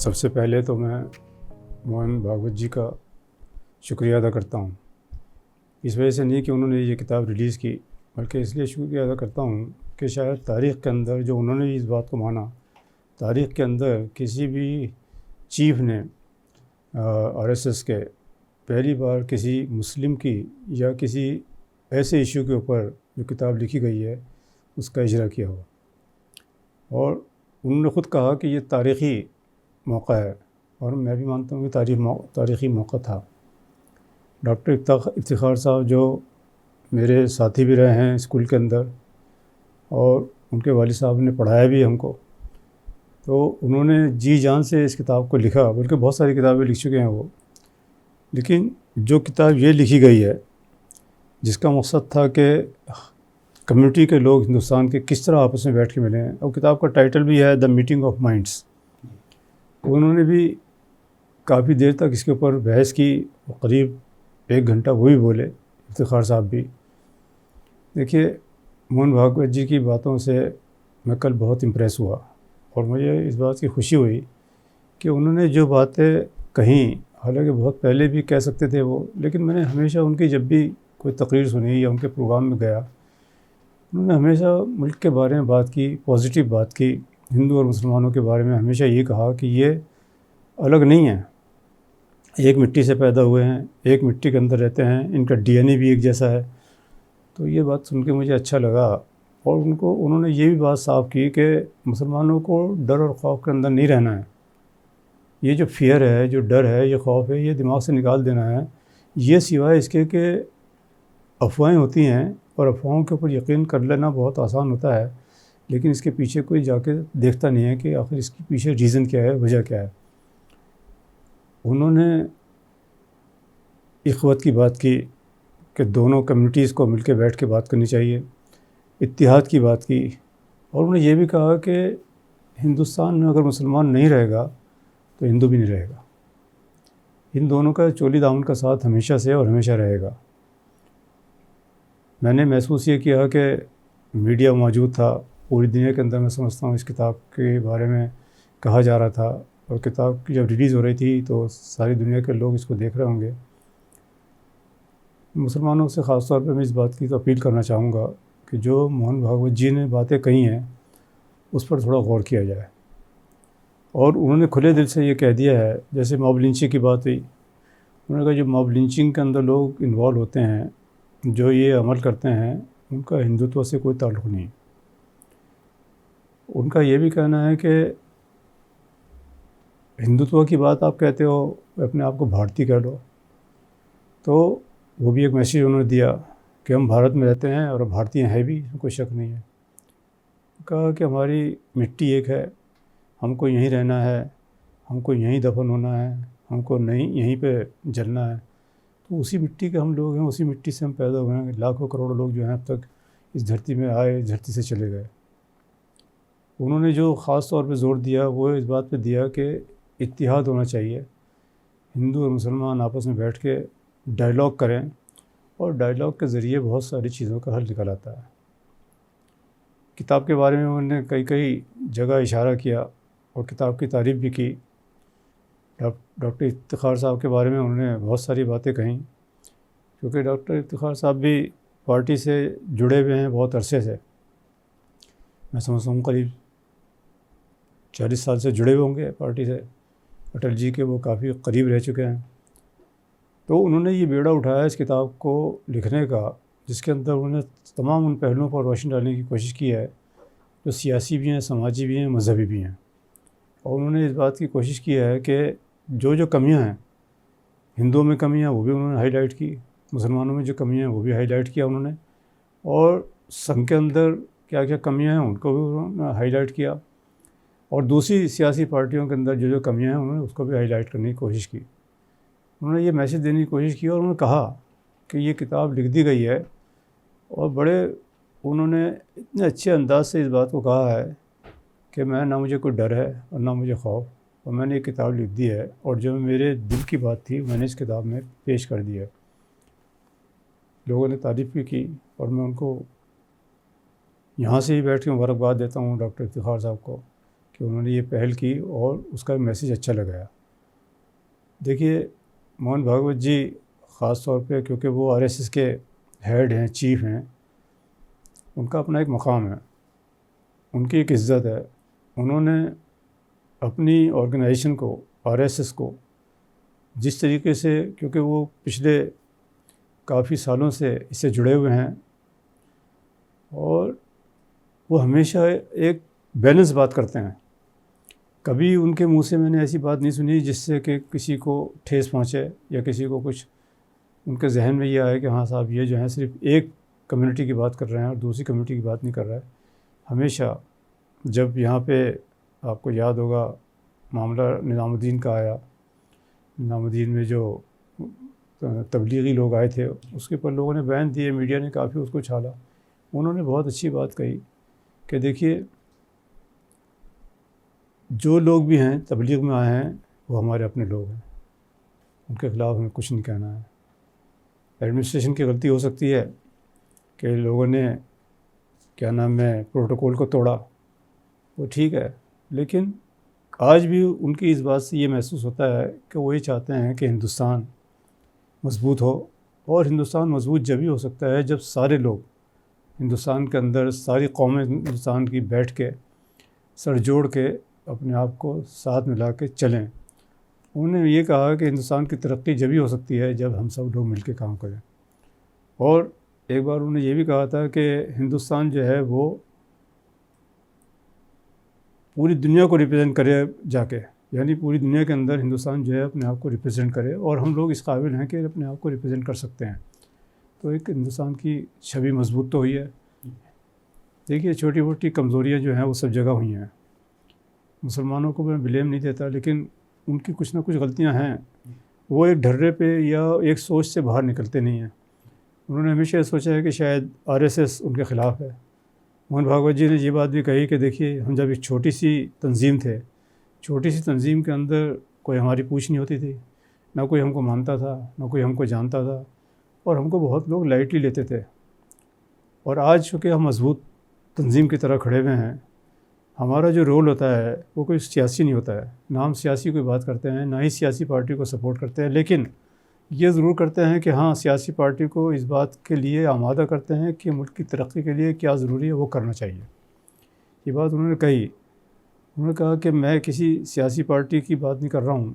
سب سے پہلے تو میں موہن بھاگوت جی کا شکریہ ادا کرتا ہوں، اس وجہ سے نہیں کہ انہوں نے یہ کتاب ریلیز کی، بلکہ اس لیے شکریہ ادا کرتا ہوں کہ شاید تاریخ کے اندر جو انہوں نے اس بات کو مانا، تاریخ کے اندر کسی بھی چیف نے RSS کے پہلی بار کسی مسلم کی یا کسی ایسے ایشو کے اوپر جو کتاب لکھی گئی ہے اس کا اجرا کیا ہوا، اور انہوں نے خود کہا کہ یہ تاریخی موقع ہے، اور میں بھی مانتا ہوں کہ تاریخی موقع تھا۔ ڈاکٹر افتخار صاحب جو میرے ساتھی بھی رہے ہیں اسکول کے اندر، اور ان کے والد صاحب نے پڑھایا بھی ہم کو، تو انہوں نے جی جان سے اس کتاب کو لکھا، بلکہ بہت ساری کتابیں لکھ چکے ہیں وہ، لیکن جو کتاب یہ لکھی گئی ہے جس کا مقصد تھا کہ کمیونٹی کے لوگ ہندوستان کے کس طرح آپس میں بیٹھ کے ملیں، اور کتاب کا ٹائٹل بھی ہے دا میٹنگ آف مائنڈس۔ انہوں نے بھی کافی دیر تک اس کے اوپر بحث کی، قریب 1 گھنٹہ وہ بھی بولے، افتخار صاحب بھی۔ دیکھیے، موہن بھاگوت جی کی باتوں سے میں کل بہت امپریس ہوا، اور مجھے اس بات کی خوشی ہوئی کہ انہوں نے جو باتیں کہیں، حالانکہ بہت پہلے بھی کہہ سکتے تھے وہ، لیکن میں نے ہمیشہ ان کی جب بھی کوئی تقریر سنی یا ان کے پروگرام میں گیا، انہوں نے ہمیشہ ملک کے بارے میں بات کی، پازیٹیو بات کی، ہندو اور مسلمانوں کے بارے میں ہمیشہ یہ کہا کہ یہ الگ نہیں ہیں، ایک مٹی سے پیدا ہوئے ہیں، ایک مٹی کے اندر رہتے ہیں، ان کا DNA بھی ایک جیسا ہے۔ تو یہ بات سن کے مجھے اچھا لگا، اور انہوں نے یہ بھی بات صاف کی کہ مسلمانوں کو ڈر اور خوف کے اندر نہیں رہنا ہے، یہ جو فیئر ہے، جو ڈر ہے، یہ خوف ہے، یہ دماغ سے نکال دینا ہے۔ یہ سوائے اس کے کہ افواہیں ہوتی ہیں، اور افواہوں کے اوپر یقین کر لینا بہت آسان ہوتا ہے، لیکن اس کے پیچھے کوئی جا کے دیکھتا نہیں ہے کہ آخر اس کے پیچھے ریزن کیا ہے، وجہ کیا ہے۔ انہوں نے اخوت کی بات کی کہ دونوں کمیونٹیز کو مل کے بیٹھ کے بات کرنی چاہیے، اتحاد کی بات کی، اور انہوں نے یہ بھی کہا کہ ہندوستان میں اگر مسلمان نہیں رہے گا تو ہندو بھی نہیں رہے گا، ان دونوں کا چولی دامن کا ساتھ ہمیشہ سے اور ہمیشہ رہے گا۔ میں نے محسوس یہ کیا کہ میڈیا موجود تھا پوری دنیا کے اندر، میں سمجھتا ہوں اس کتاب کے بارے میں کہا جا رہا تھا، اور کتاب کی جب ریلیز ہو رہی تھی تو ساری دنیا کے لوگ اس کو دیکھ رہے ہوں گے۔ مسلمانوں سے خاص طور پہ میں اس بات کی تو اپیل کرنا چاہوں گا کہ جو موہن بھاگوت جی نے باتیں کہی ہیں اس پر تھوڑا غور کیا جائے، اور انہوں نے کھلے دل سے یہ کہہ دیا ہے، جیسے موب لنچنگ کی بات ہوئی، انہوں نے کہا جو موب لنچنگ کے اندر لوگ انوالو ہوتے ہیں، جو یہ عمل کرتے ہیں، ان کا ہندوتو سے کوئی تعلق نہیں۔ ان کا یہ بھی کہنا ہے کہ ہندوتو کی بات آپ کہتے ہو، اپنے آپ کو بھارتی کہہ لو، تو وہ بھی ایک میسیج انہوں نے دیا کہ ہم بھارت میں رہتے ہیں اور بھارتی ہیں بھی، اس میں کوئی شک نہیں ہے۔ کہا کہ ہماری مٹی ایک ہے، ہم کو یہیں رہنا ہے، ہم کو یہیں دفن ہونا ہے، ہم کو نہیں یہیں پہ جلنا ہے، تو اسی مٹی کے ہم لوگ ہیں، اسی مٹی سے ہم پیدا ہوئے ہیں، لاکھوں کروڑوں لوگ جو ہیں اب تک اس دھرتی میں آئے، اس دھرتی سے چلے گئے۔ انہوں نے جو خاص طور پہ زور دیا وہ اس بات پہ دیا کہ اتحاد ہونا چاہیے، ہندو اور مسلمان آپس میں بیٹھ کے ڈائلاگ کریں، اور ڈائلاگ کے ذریعے بہت ساری چیزوں کا حل نکل آتا ہے۔ کتاب کے بارے میں انہوں نے کئی جگہ اشارہ کیا، اور کتاب کی تعریف بھی کی۔ ڈاکٹر افتخار صاحب کے بارے میں انہوں نے بہت ساری باتیں کہیں، کیونکہ ڈاکٹر افتخار صاحب بھی پارٹی سے جڑے ہوئے ہیں بہت عرصے سے، میں سمجھتا ہوں قریب 40 سال سے جڑے ہوئے ہوں گے پارٹی سے، اٹل جی کے وہ کافی قریب رہ چکے ہیں۔ تو انہوں نے یہ بیڑا اٹھایا اس کتاب کو لکھنے کا، جس کے اندر انہوں نے تمام ان پہلوؤں پر روشنی ڈالنے کی کوشش کی ہے جو سیاسی بھی ہیں، سماجی بھی ہیں، مذہبی بھی ہیں، اور انہوں نے اس بات کی کوشش کی ہے کہ جو کمیاں ہیں، ہندوؤں میں کمیاں وہ بھی انہوں نے ہائی لائٹ کی، مسلمانوں میں جو کمیاں ہیں وہ بھی ہائی لائٹ کیا انہوں نے، اور سنگھ کے اندر کیا کیا کمیاں ہیں ان کو بھی انہوں نے ہائی لائٹ کیا، اور دوسری سیاسی پارٹیوں کے اندر جو کمیاں ہیں انہوں نے اس کو بھی ہائی لائٹ کرنے کی کوشش کی۔ انہوں نے یہ میسیج دینے کی کوشش کی، اور انہوں نے کہا کہ یہ کتاب لکھ دی گئی ہے، اور انہوں نے اتنے اچھے انداز سے اس بات کو کہا ہے کہ نہ مجھے کوئی ڈر ہے اور نہ مجھے خوف، اور میں نے یہ کتاب لکھ دی ہے، اور جو میرے دل کی بات تھی میں نے اس کتاب میں پیش کر دی ہے۔ لوگوں نے تعریف بھی کی، اور میں ان کو یہاں سے ہی بیٹھ کے مبارکباد دیتا ہوں ڈاکٹر افتخار صاحب کو کہ انہوں نے یہ پہل کی اور اس کا میسیج اچھا لگایا۔ دیکھیے موہن بھاگوت جی خاص طور پہ کیونکہ وہ RSS کے ہیڈ ہیں، چیف ہیں، ان کا اپنا ایک مقام ہے، ان کی ایک عزت ہے۔ انہوں نے اپنی آرگنائزیشن کو، RSS کو، جس طریقے سے، کیونکہ وہ پچھلے کافی سالوں سے اس سے جڑے ہوئے ہیں، اور وہ ہمیشہ ایک بیلنس بات کرتے ہیں۔ کبھی ان کے منہ سے میں نے ایسی بات نہیں سنی جس سے کہ کسی کو ٹھیس پہنچے یا کسی کو کچھ ان کے ذہن میں یہ آئے کہ ہاں صاحب یہ جو ہے صرف ایک کمیونٹی کی بات کر رہے ہیں اور دوسری کمیونٹی کی بات نہیں کر رہا ہے۔ ہمیشہ جب یہاں پہ آپ کو یاد ہوگا معاملہ نظام الدین کا آیا، نظام الدین میں جو تبلیغی لوگ آئے تھے اس کے اوپر لوگوں نے بیان دیے، میڈیا نے کافی اس کو چھالا۔ انہوں نے بہت اچھی بات کہی کہ دیکھیے جو لوگ بھی ہیں تبلیغ میں آئے ہیں وہ ہمارے اپنے لوگ ہیں، ان کے خلاف ہمیں کچھ نہیں کہنا ہے۔ ایڈمنسٹریشن کی غلطی ہو سکتی ہے کہ لوگوں نے کیا نام ہے پروٹوکول کو توڑا، وہ ٹھیک ہے، لیکن آج بھی ان کی اس بات سے یہ محسوس ہوتا ہے کہ وہ یہ چاہتے ہیں کہ ہندوستان مضبوط ہو، اور ہندوستان مضبوط جب ہی ہو سکتا ہے جب سارے لوگ ہندوستان کے اندر، ساری قومیں ہندوستان کی بیٹھ کے سر جوڑ کے اپنے آپ کو ساتھ ملا کے چلیں۔ انہوں نے یہ کہا کہ ہندوستان کی ترقی جب ہی ہو سکتی ہے جب ہم سب لوگ مل کے کام کریں، اور ایک بار انہوں نے یہ بھی کہا تھا کہ ہندوستان جو ہے وہ پوری دنیا کو ریپرزینٹ کرے جا کے، یعنی پوری دنیا کے اندر ہندوستان جو ہے اپنے آپ کو ریپرزینٹ کرے، اور ہم لوگ اس قابل ہیں کہ اپنے آپ کو ریپرزینٹ کر سکتے ہیں۔ تو ایک ہندوستان کی چھوی مضبوط تو ہوئی ہے۔ دیکھیے چھوٹی موٹی کمزوریاں جو ہیں وہ سب جگہ ہوئی ہیں، مسلمانوں کو میں بلیم نہیں دیتا، لیکن ان کی کچھ نہ کچھ غلطیاں ہیں، وہ ایک ڈھرے پہ یا ایک سوچ سے باہر نکلتے نہیں ہیں۔ انہوں نے ہمیشہ سوچا ہے کہ شاید RSS ان کے خلاف ہے۔ موہن بھاگوت جی نے یہ بات بھی کہی کہ دیکھیے ہم جب ایک چھوٹی سی تنظیم تھے، چھوٹی سی تنظیم کے اندر کوئی ہماری پوچھ نہیں ہوتی تھی، نہ کوئی ہم کو مانتا تھا، نہ کوئی ہم کو جانتا تھا، اور ہم کو بہت لوگ لائٹلی لیتے تھے۔ اور آج چونکہ ہم مضبوط تنظیم کی طرح کھڑے ہوئے ہیں، ہمارا جو رول ہوتا ہے وہ کوئی سیاسی نہیں ہوتا ہے، نہ ہم سیاسی کوئی بات کرتے ہیں، نہ ہی سیاسی پارٹی کو سپورٹ کرتے ہیں، لیکن یہ ضرور کرتے ہیں کہ ہاں سیاسی پارٹی کو اس بات کے لیے آمادہ کرتے ہیں کہ ملک کی ترقی کے لیے کیا ضروری ہے وہ کرنا چاہیے۔ یہ بات انہوں نے کہی۔ انہوں نے کہا کہ میں کسی سیاسی پارٹی کی بات نہیں کر رہا ہوں،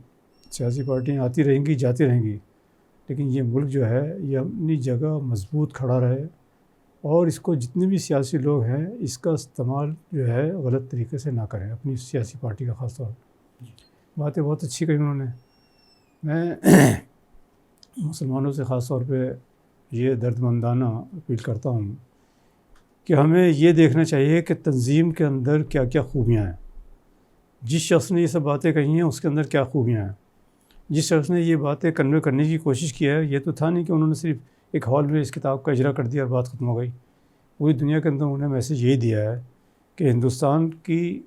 سیاسی پارٹیاں آتی رہیں گی جاتی رہیں گی، لیکن یہ ملک جو ہے یہ اپنی جگہ مضبوط کھڑا رہے، اور اس کو جتنے بھی سیاسی لوگ ہیں اس کا استعمال جو ہے غلط طریقے سے نہ کریں، اپنی سیاسی پارٹی کا خاص طور پر۔ باتیں بہت اچھی کہی انہوں نے۔ میں مسلمانوں سے خاص طور پہ یہ درد مندانہ اپیل کرتا ہوں کہ ہمیں یہ دیکھنا چاہیے کہ تنظیم کے اندر کیا کیا خوبیاں ہیں۔ جس شخص نے یہ سب باتیں کہی ہیں اس کے اندر کیا خوبیاں ہیں۔ جس شخص نے یہ باتیں کنوے کرنے کی کوشش کی ہے، یہ تو تھا نہیں کہ انہوں نے صرف ایک ہال میں اس کتاب کا اجرا کر دیا اور بات ختم ہو گئی۔ پوری دنیا کے اندر انہوں نے میسیج یہی دیا ہے کہ ہندوستان کی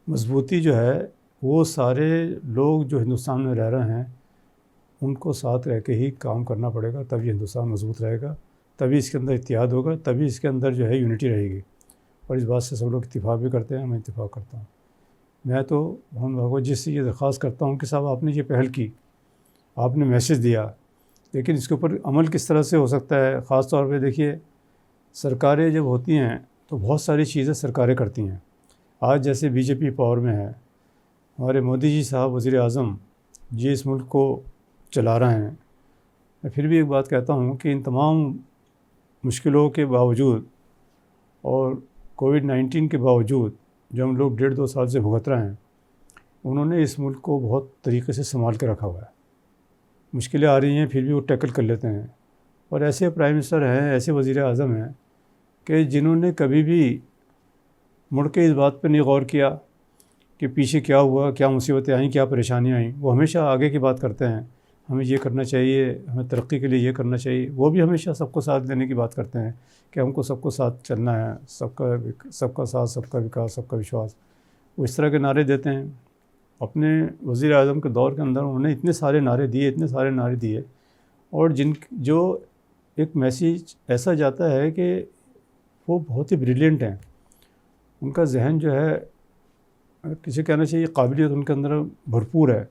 مضبوطی جو ہے وہ سارے لوگ جو ہندوستان میں رہ رہے ہیں ان کو ساتھ رہ کے ہی کام کرنا پڑے گا، تبھی ہندوستان مضبوط رہے گا، تبھی اس کے اندر اتحاد ہوگا، تبھی اس کے اندر جو ہے یونٹی رہے گی۔ اور اس بات سے سب لوگ اتفاق بھی کرتے ہیں، میں اتفاق کرتا ہوں۔ میں تو موہن بھاگوت جی سے یہ درخواست کرتا ہوں کہ صاحب آپ نے یہ پہل کی، آپ نے میسیج دیا، لیکن اس کے اوپر عمل کس طرح سے ہو سکتا ہے؟ خاص طور پہ دیکھیے سرکاریں جب ہوتی ہیں تو بہت ساری چیزیں سرکاریں کرتی ہیں۔ آج جیسے BJP پاور میں ہے، ہمارے مودی جی صاحب وزیر اعظم یہ اس ملک کو چلا رہے ہیں۔ میں پھر بھی ایک بات کہتا ہوں کہ ان تمام مشکلوں کے باوجود اور کووڈ-19 کے باوجود جو ہم لوگ 1.5-2 سال سے بھگت رہے ہیں، انہوں نے اس ملک کو بہت طریقے سے سنبھال کے رکھا ہوا ہے۔ مشکلیں آ رہی ہیں پھر بھی وہ ٹیکل کر لیتے ہیں، اور ایسے پرائم منسٹر ہیں، ایسے وزیر اعظم ہیں کہ جنہوں نے کبھی بھی مڑ کے اس بات پہ نہیں غور کیا کہ پیچھے کیا ہوا، کیا مصیبتیں آئیں، کیا پریشانیاں آئیں۔ وہ ہمیشہ آگے کی بات کرتے ہیں، ہمیں یہ کرنا چاہیے، ہمیں ترقی کے لیے یہ کرنا چاہیے۔ وہ بھی ہمیشہ سب کو ساتھ دینے کی بات کرتے ہیں کہ ہم کو سب کو ساتھ چلنا ہے، سب کا ساتھ، سب کا وکاس، سب کا وشواس۔ وہ اس طرح کے نعرے دیتے ہیں۔ اپنے وزیر اعظم کے دور کے اندر انہوں نے اتنے سارے نعرے دیے، اور جو ایک میسیج ایسا جاتا ہے کہ وہ بہت ہی بریلینٹ ہیں۔ ان کا ذہن جو ہے کسی کہنا چاہیے قابلیت ان کے اندر بھرپور ہے،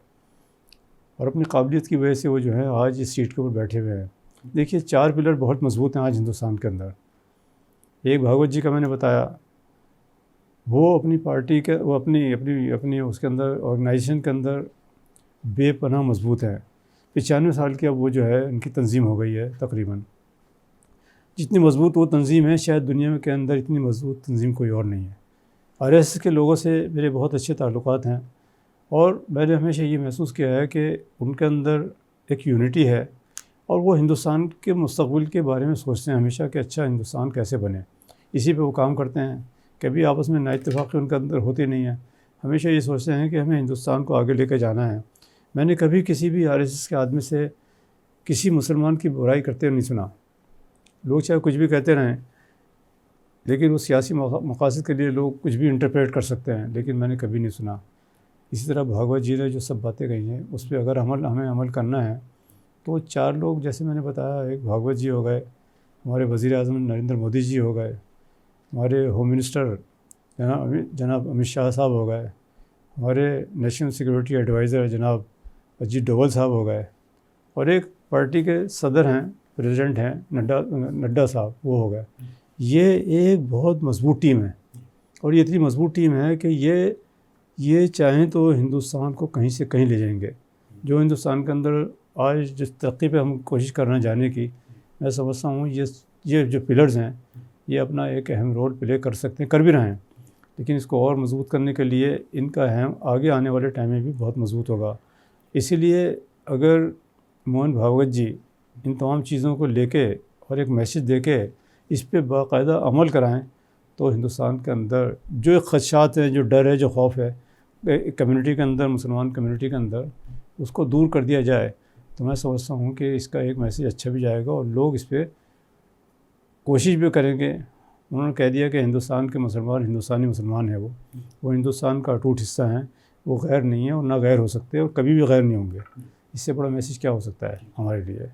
اور اپنی قابلیت کی وجہ سے وہ جو ہے آج اس سیٹ کے اوپر بیٹھے ہوئے ہیں۔ دیکھیے 4 پلر بہت مضبوط ہیں آج ہندوستان کے اندر۔ ایک بھاگوت جی کا میں نے بتایا، وہ اپنی پارٹی کے، وہ اپنی اس کے اندر آرگنائزیشن کے اندر بے پناہ مضبوط ہیں۔ 95 سال کی اب وہ جو ہے ان کی تنظیم ہو گئی ہے تقریباً۔ جتنی مضبوط وہ تنظیم ہے شاید دنیا کے اندر اتنی مضبوط تنظیم کوئی اور نہیں ہے۔ RSS کے لوگوں سے میرے بہت اچھے تعلقات ہیں، اور میں نے ہمیشہ یہ محسوس کیا ہے کہ ان کے اندر ایک یونٹی ہے، اور وہ ہندوستان کے مستقبل کے بارے میں سوچتے ہیں ہمیشہ کہ اچھا ہندوستان کیسے بنے، اسی پہ وہ کام کرتے ہیں۔ کبھی آپس میں نا اتفاقی ان کے اندر ہوتی نہیں ہے، ہمیشہ یہ سوچتے ہیں کہ ہمیں ہندوستان کو آگے لے کے جانا ہے۔ میں نے کبھی کسی بھی RSS کے آدمی سے کسی مسلمان کی برائی کرتے ہوئے نہیں سنا۔ لوگ چاہے کچھ بھی کہتے رہیں، لیکن وہ سیاسی مقاصد کے لیے لوگ کچھ بھی انٹرپریٹ کر سکتے ہیں، لیکن میں نے کبھی نہیں سنا۔ اسی طرح بھاگوت جی نے جو سب باتیں کہی ہیں اس پہ اگر ہمیں عمل کرنا ہے تو 4 لوگ جیسے میں نے بتایا، ایک بھاگوت جی ہو گئے، ہمارے وزیر اعظم نریندر مودی جی ہو گئے، ہمارے ہوم منسٹر جناب امت شاہ صاحب ہو گئے، ہمارے نیشنل سیکورٹی ایڈوائزر جناب اجیت ڈوبھل صاحب ہو گئے، اور ایک پارٹی کے صدر ہیں، پریزیڈنٹ ہیں نڈا صاحب، وہ ہو گئے۔ یہ ایک بہت مضبوط ٹیم ہے، اور یہ اتنی مضبوط ٹیم ہے کہ یہ چاہیں تو ہندوستان کو کہیں سے کہیں لے جائیں گے۔ جو ہندوستان کے اندر آج جس ترقی پہ ہم کوشش کر رہے ہیں جانے کی، میں سمجھتا ہوں یہ جو پلرز ہیں یہ اپنا ایک اہم رول پلے کر سکتے ہیں، کر بھی رہے ہیں، لیکن اس کو اور مضبوط کرنے کے لیے ان کا اہم آگے آنے والے ٹائم میں بھی بہت مضبوط ہوگا۔ اسی لیے اگر موہن بھاگوت جی ان تمام چیزوں کو لے کے اور ایک میسیج دے کے اس پہ باقاعدہ عمل کرائیں تو ہندوستان کے اندر جو خدشات ہیں، جو ڈر ہے، جو خوف ہے کمیونٹی کے اندر، مسلمان کمیونٹی کے اندر، اس کو دور کر دیا جائے، تو میں سمجھتا ہوں کہ اس کا ایک میسیج اچھا بھی جائے گا، اور لوگ اس پہ کوشش بھی کریں گے۔ انہوں نے کہہ دیا کہ ہندوستان کے مسلمان ہندوستانی مسلمان ہیں، وہ ہندوستان کا اٹوٹ حصہ ہیں، وہ غیر نہیں ہیں اور نہ غیر ہو سکتے، اور کبھی بھی غیر نہیں ہوں گے۔ اس سے بڑا میسیج کیا ہو سکتا ہے ہمارے لیے؟